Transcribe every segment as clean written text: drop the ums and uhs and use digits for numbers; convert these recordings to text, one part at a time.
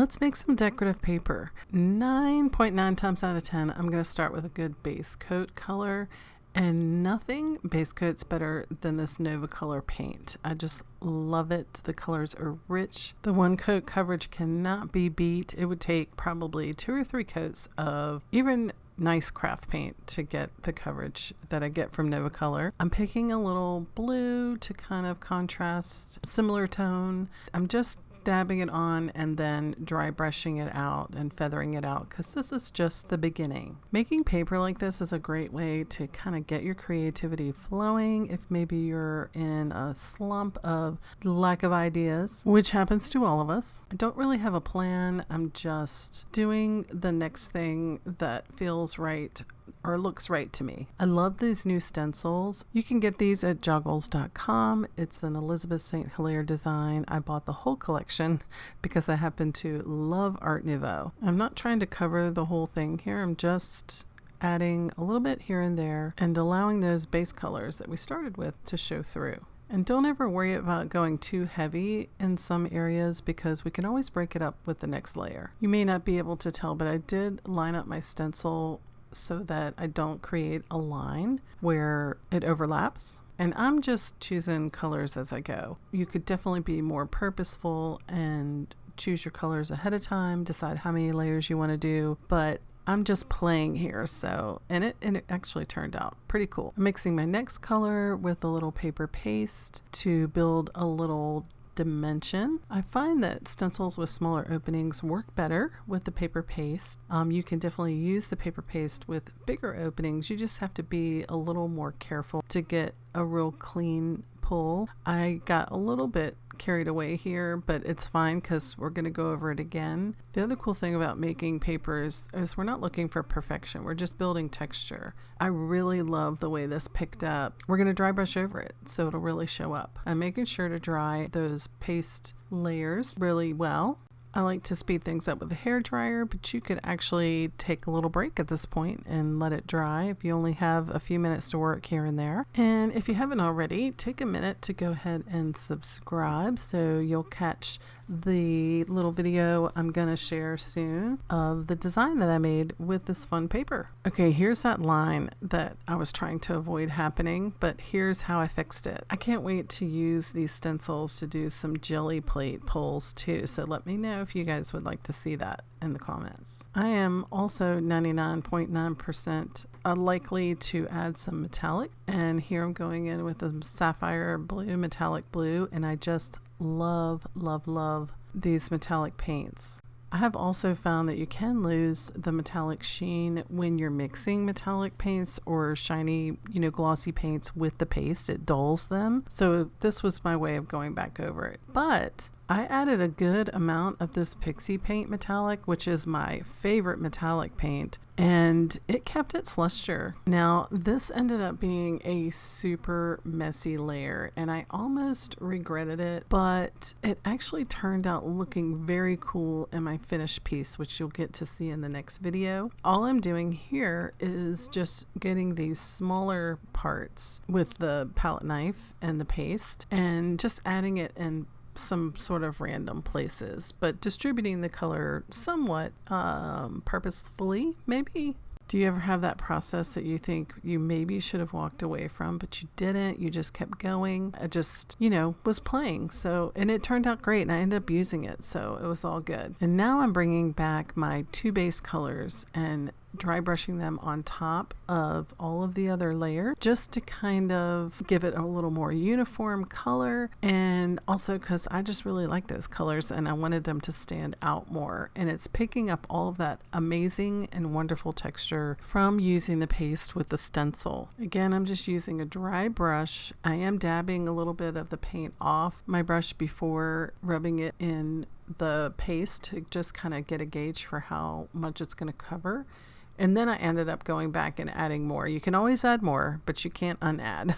let's make some decorative paper. 9.9 times out of 10, I'm going to start with a good base coat color. And nothing base coats better than this NovaColorPaint. I just love it. The colors are rich. The one coat coverage cannot be beat. It would take probably 2 or 3 coats of even nice craft paint to get the coverage that I get from NovaColor. I'm picking a little blue to kind of contrast similar tone. I'm just dabbing it on and then dry brushing it out and feathering it out because this is just the beginning. Making paper like this is a great way to kind of get your creativity flowing if maybe you're in a slump of lack of ideas, which happens to all of us. I don't really have a plan. I'm just doing the next thing that feels right or looks right to me. I love these new stencils. You can get these at joggles.com. It's an Elizabeth St. Hilaire design. I bought the whole collection because I happen to love Art Nouveau. I'm not trying to cover the whole thing here. I'm just adding a little bit here and there and allowing those base colors that we started with to show through. And don't ever worry about going too heavy in some areas because we can always break it up with the next layer. You may not be able to tell, but I did line up my stencil so that I don't create a line where it overlaps. And I'm just choosing colors as I go. You could definitely be more purposeful and choose your colors ahead of time, decide how many layers you want to do, but I'm just playing here. So, and it actually turned out pretty cool. I'm mixing my next color with a little paper paste to build a little dimension. I find that stencils with smaller openings work better with the paper paste. You can definitely use the paper paste with bigger openings. You just have to be a little more careful to get a real clean pull. I got a little bit carried away here, but it's fine because we're going to go over it again. The other cool thing about making papers is we're not looking for perfection. We're just building texture. I really love the way this picked up. We're going to dry brush over it so it'll really show up. I'm making sure to dry those paste layers really well. I like to speed things up with a hair dryer, but you could actually take a little break at this point and let it dry if you only have a few minutes to work here and there. And if you haven't already, take a minute to go ahead and subscribe so you'll catch the little video I'm gonna share soon of the design that I made with this fun paper. Okay, here's that line that I was trying to avoid happening, but here's how I fixed it. I can't wait to use these stencils to do some jelly plate pulls too, so let me know if you guys would like to see that in the comments. I am also 99.9% likely to add some metallic, and here I'm going in with a sapphire blue, metallic blue, and I just love these metallic paints. I have also found that you can lose the metallic sheen when you're mixing metallic paints or shiny, glossy paints with the paste. It dulls them. So this was my way of going back over it. But I added a good amount of this Pixie Paint metallic, which is my favorite metallic paint, and it kept its luster. Now, this ended up being a super messy layer, and I almost regretted it, but it actually turned out looking very cool in my finished piece, which you'll get to see in the next video. All I'm doing here is just getting these smaller parts with the palette knife and the paste, and just adding it in some sort of random places, but distributing the color somewhat purposefully, maybe. Do you ever have that process that you think you maybe should have walked away from, but you didn't? You just kept going. I just, was playing. So, and it turned out great, and I ended up using it, so it was all good. And now I'm bringing back my 2 base colors and dry brushing them on top of all of the other layers just to kind of give it a little more uniform color, and also because I just really like those colors and I wanted them to stand out more, and it's picking up all of that amazing and wonderful texture from using the paste with the stencil. Again, I'm just using a dry brush. I am dabbing a little bit of the paint off my brush before rubbing it in the paste to just kind of get a gauge for how much it's going to cover. And then I ended up going back and adding more. You can always add more, but you can't unadd.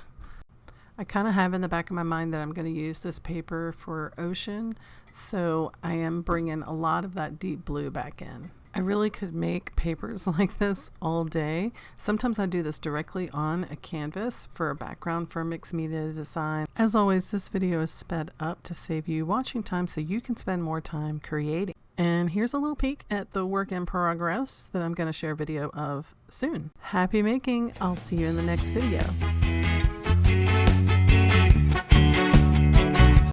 I kind of have in the back of my mind that I'm going to use this paper for ocean, so I am bringing a lot of that deep blue back in. I really could make papers like this all day. Sometimes I do this directly on a canvas for a background for a mixed media design. As always, this video is sped up to save you watching time so you can spend more time creating. And here's a little peek at the work in progress that I'm going to share a video of soon. Happy making! I'll see you in the next video.